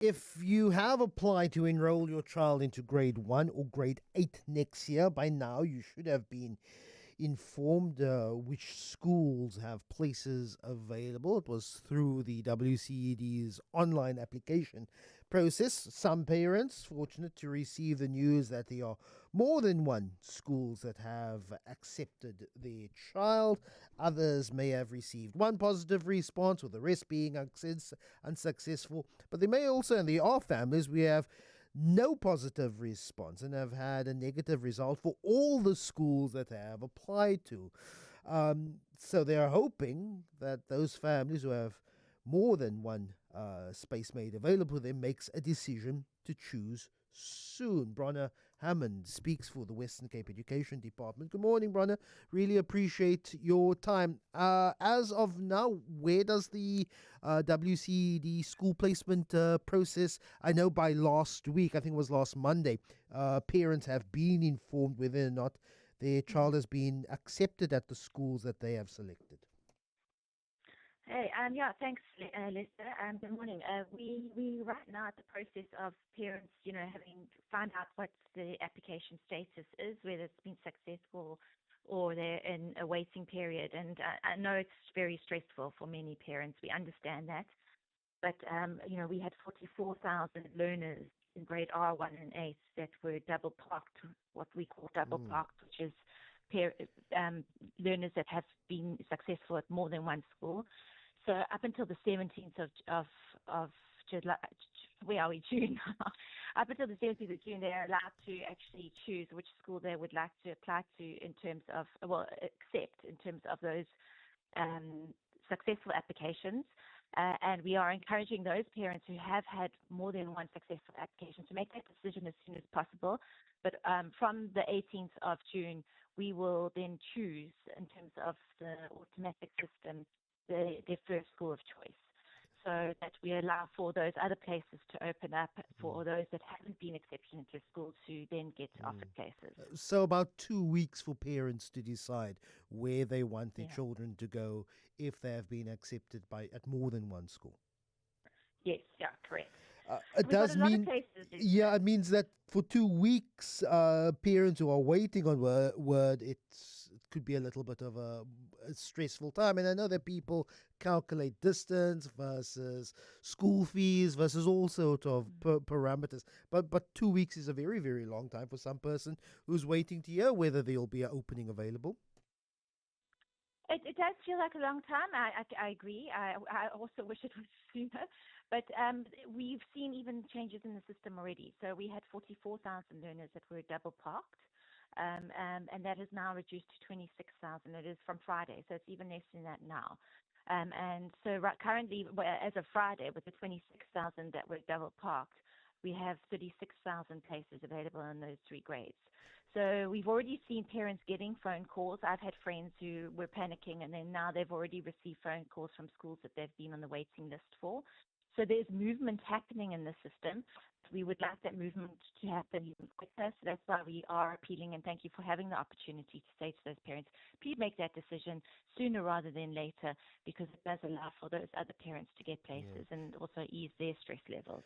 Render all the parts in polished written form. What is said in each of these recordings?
If you have applied to enroll your child into grade 1 or grade 8 next year, by now you should have been informed which schools have places available. It was through the WCED's online application process. Some parents fortunate to receive the news that there are more than one schools that have accepted their child. Others may have received one positive response, with the rest being unsuccessful. But there may also, and there are families, we have no positive response and have had a negative result for all the schools that they have applied to. So they are hoping that those families who have more than one space made available to them makes a decision to choose soon. Bronagh Hammond speaks for the Western Cape Education Department. Good morning, Bronagh. Really appreciate your time. As of now, where does the WCD school placement process? I know by last week, I think it was last Monday, parents have been informed whether or not their child has been accepted at the schools that they have selected. Hey, yeah, thanks, Lester. Good morning. We right now at the process of parents, having found out what the application status is, whether it's been successful or they're in a waiting period. And I know it's very stressful for many parents. We understand that. But, we had 44,000 learners in grade R1 and 8 that were double parked, what we call double parked, which is learners that have been successful at more than one school. So up until the 17th of July, where are we, June? Up until the 17th of June, they're allowed to actually choose which school they would like to apply to in terms of, accept in terms of those successful applications. And we are encouraging those parents who have had more than one successful application to make that decision as soon as possible. But from the 18th of June, we will then choose, in terms of the automatic system, their first school of choice, so that we allow for those other places to open up for those that haven't been accepted into school to then get offered places. So about 2 weeks for parents to decide where they want their children to go if they have been accepted at more than one school. Yes, yeah, correct. It does mean, it means that for 2 weeks, parents who are waiting on word, it could be a little bit of a stressful time. And I know that people calculate distance versus school fees versus all sorts of parameters. But 2 weeks is a very, very long time for some person who's waiting to hear whether there will be an opening available. It does feel like a long time. I agree. I also wish it was sooner. But we've seen even changes in the system already. So we had 44,000 learners that were double parked. And that is now reduced to 26,000. It is from Friday. So it's even less than that now. And so currently, as of Friday, with the 26,000 that were double parked, we have 36,000 places available in those three grades. So we've already seen parents getting phone calls. I've had friends who were panicking, and then now they've already received phone calls from schools that they've been on the waiting list for. So there's movement happening in the system. We would like that movement to happen even quicker. So that's why we are appealing, and thank you for having the opportunity to say to those parents, please make that decision sooner rather than later, because it does allow for those other parents to get places and also ease their stress levels.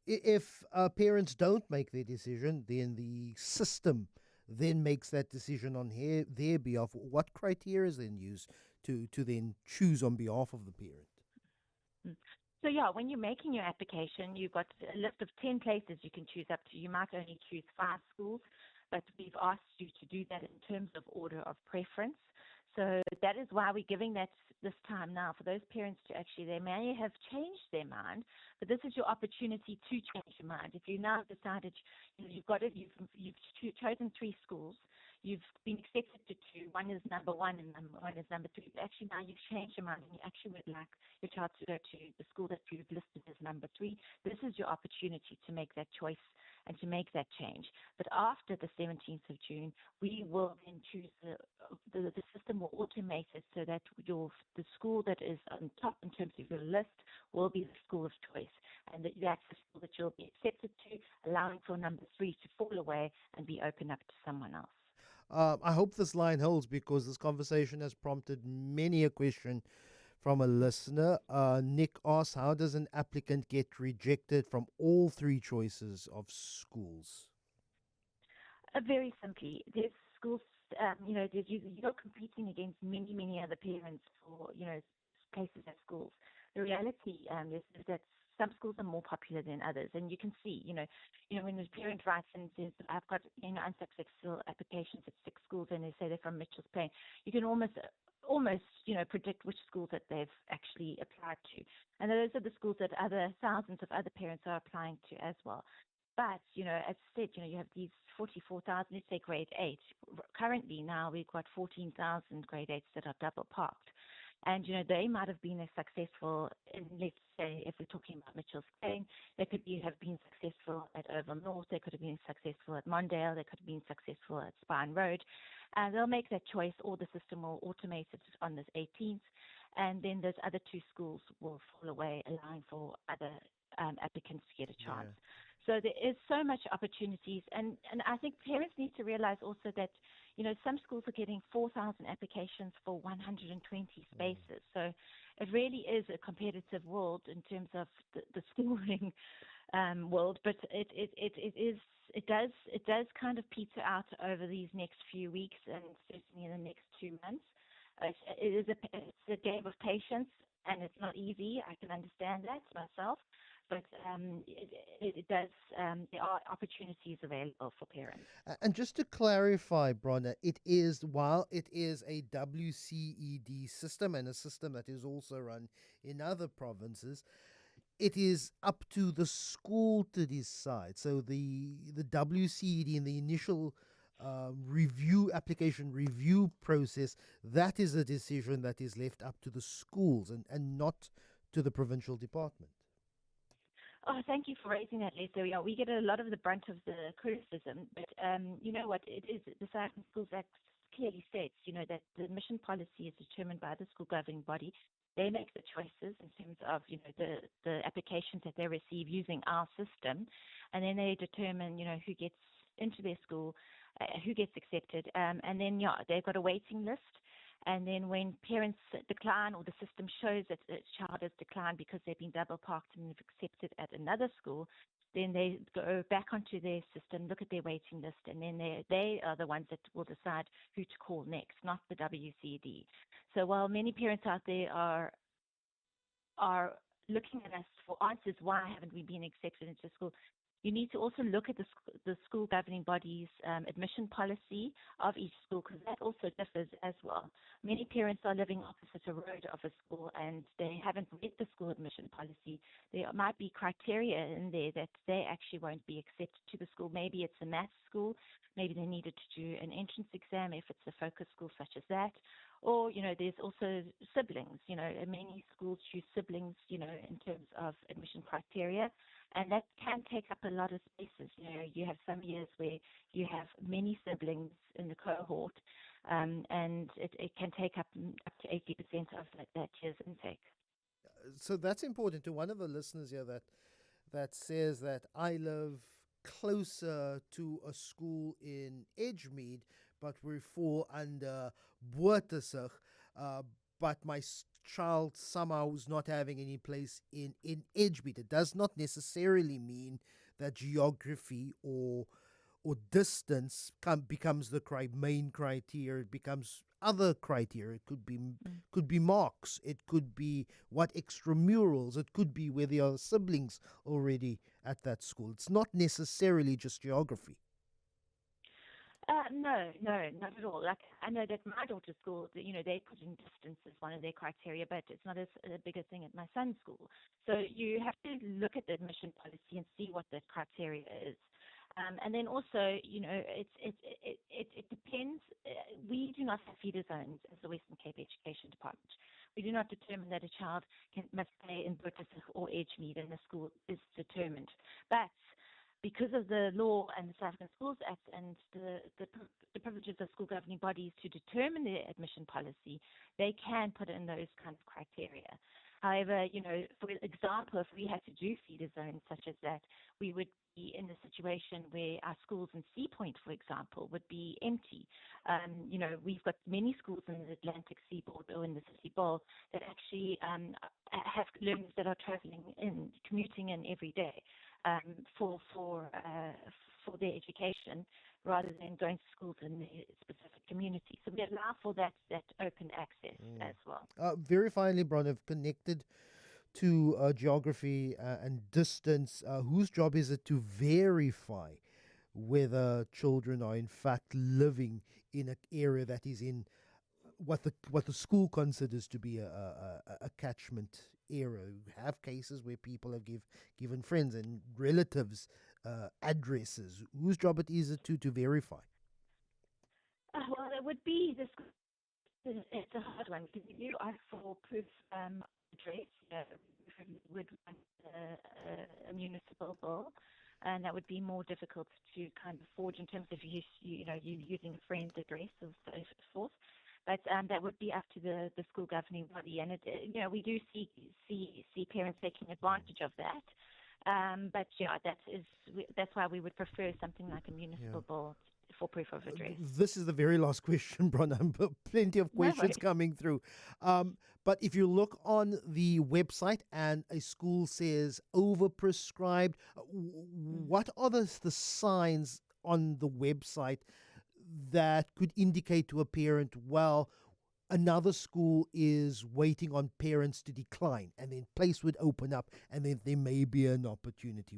If parents don't make their decision, then the system then makes that decision on their behalf. What criteria is then used to then choose on behalf of the parent? So yeah, when you're making your application, you've got a list of 10 places you can choose up to. You might only choose 5 schools, but we've asked you to do that in terms of order of preference. So that is why we're giving that this time now for those parents to actually, they may have changed their mind, but this is your opportunity to change your mind. If you now decided, you've chosen 3 schools, you've been accepted to 2, one is number 1 and one is number 3, but actually now you've changed your mind and you actually would like your child to go to the school that you've listed as number 3, this is your opportunity to make that choice and to make that change. But after the 17th of June, we will then choose, the system will automate it so that the school that is on top in terms of your list will be the school of choice, and that's the school that you'll be accepted to, allowing for number 3 to fall away and be open up to someone else. I hope this line holds, because this conversation has prompted many a question from a listener. Nick asks, how does an applicant get rejected from all three choices of schools? Very simply, there's schools, you're competing against many, many other parents for, places at schools. The reality is that some schools are more popular than others, and you can see, when the parent writes and says, "I've got, unsuccessful applications at 6 schools," and they say they're from Mitchell's Plain, you can almost, predict which schools that they've actually applied to, and those are the schools that other thousands of other parents are applying to as well. But, as I said, you have these 44,000, let's say grade 8. Currently now we've got 14,000 grade 8s that are double parked. And, they might have been as successful in, let's say, if we're talking about Mitchell's Plain, they could have been successful at Oval North, they could have been successful at Mondale, they could have been successful at Spine Road. And they'll make that choice, or the system will automate it on this 18th. And then those other 2 schools will fall away, allowing for other applicants to get a chance. Yeah. So there is so much opportunities, and I think parents need to realize also that, some schools are getting 4,000 applications for 120 spaces. So it really is a competitive world in terms of the schooling world, but it does kind of peter out over these next few weeks and certainly in the next 2 months. It's a game of patience, and it's not easy. I can understand that myself. But it does. There are opportunities available for parents. And just to clarify, Bronagh, while it is a WCED system and a system that is also run in other provinces, it is up to the school to decide. So the WCED in the initial application review process, that is a decision that is left up to the schools and not to the provincial department. Oh, thank you for raising that, Leslie. Yeah, we get a lot of the brunt of the criticism, but you know what? It is the South Schools Act clearly states, that the admission policy is determined by the school governing body. They make the choices in terms of, the applications that they receive using our system, and then they determine, who gets into their school, who gets accepted, and then they've got a waiting list. And then when parents decline, or the system shows that the child has declined because they've been double parked and they've accepted at another school, then they go back onto their system, look at their waiting list, and then they are the ones that will decide who to call next, not the WCD. So while many parents out there are looking at us for answers, why haven't we been accepted into school? You need to also look at the school governing body's admission policy of each school, because that also differs as well. Many parents are living opposite a road of a school and they haven't read the school admission policy. There might be criteria in there that they actually won't be accepted to the school. Maybe it's a maths school. Maybe they needed to do an entrance exam if it's a focus school such as that. Or, there's also siblings. Many schools choose siblings, in terms of admission criteria. And that can take up a lot of spaces. You have some years where you have many siblings in the cohort, and it can take up to 80% of that year's intake. So that's important to one of the listeners here that says that I live closer to a school in Edgemead, but we fall under Boertesig, but my child somehow is not having any place in Edgemead. It does not necessarily mean that geography or distance becomes the main criteria. It becomes other criteria. It could be marks. It could be what extramurals. It could be where there are siblings already at that school. It's not necessarily just geography. No, not at all. Like, I know that my daughter's school, they put in distance as one of their criteria, but it's not as a bigger thing at my son's school. So you have to look at the admission policy and see what the criteria is. And then also, it depends. We do not have feeder zones as the Western Cape Education Department. We do not determine that a child must stay in Boertesig or Edgemead, and the school is determined. But because of the law and the South African Schools Act and the privileges of school governing bodies to determine their admission policy, they can put in those kind of criteria. However, for example, if we had to do feeder zones such as that, we would be in a situation where our schools in Sea Point, for example, would be empty. We've got many schools in the Atlantic Seaboard or in the City Bowl that actually have learners that are traveling in, commuting in every day for their education rather than going to schools in the specific community. So we allow for that open access as well. Very finally, Bron, have connected to geography and distance. Whose job is it to verify whether children are in fact living in an area that is in what the school considers to be a catchment area? We have cases where people have given friends and relatives addresses. Whose job it is it to verify? Well, it would be this. It's a hard one because if you ask for proof address, would want a municipal bill, and that would be more difficult to kind of forge in terms of you using a friend's address or so forth. But that would be up to the school governing body, and we do see parents taking advantage of that. But yeah, that's why we would prefer something like a municipal bill for proof of address. This is the very last question, Bronagh, but plenty of questions coming through. But if you look on the website and a school says overprescribed, what are the signs on the website that could indicate to a parent, well, another school is waiting on parents to decline, and then place would open up, and then there may be an opportunity?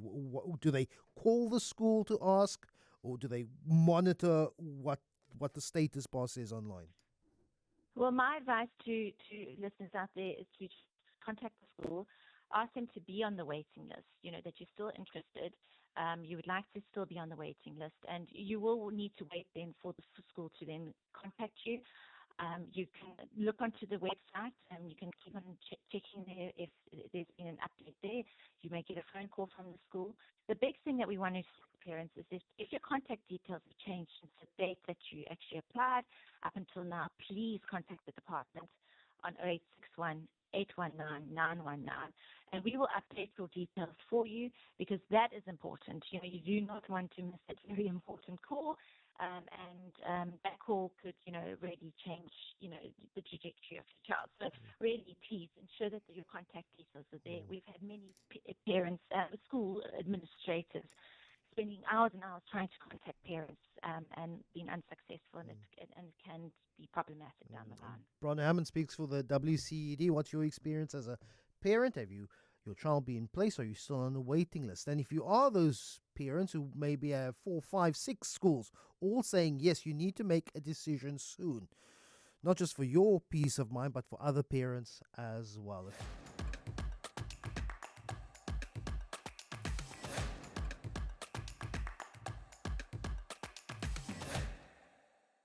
Do they call the school to ask, or do they monitor what the status bar says online? Well, my advice to listeners out there is to contact the school, ask them to be on the waiting list, that you're still interested. You would like to still be on the waiting list, and you will need to wait then for the school to then contact you. You can look onto the website and you can keep on checking there if there's been an update there. You may get a phone call from the school. The big thing that we want to say to parents is if your contact details have changed since the date that you actually applied up until now, please contact the department on 0861 819 919, and we will update your details for you, because that is important. You do not want to miss that very important call. And that call could, really change, the trajectory of your child. So really, please ensure that your contact details are there. We've had many parents, school administrators, spending hours and hours trying to contact parents and being unsuccessful, and it can be problematic down the line. Bronagh Hammond speaks for the WCED. What's your experience as a parent? Have your child be in place? Or are you still on the waiting list? And if you are those parents who maybe have 4, 5, 6 schools all saying, yes, you need to make a decision soon, not just for your peace of mind, but for other parents as well.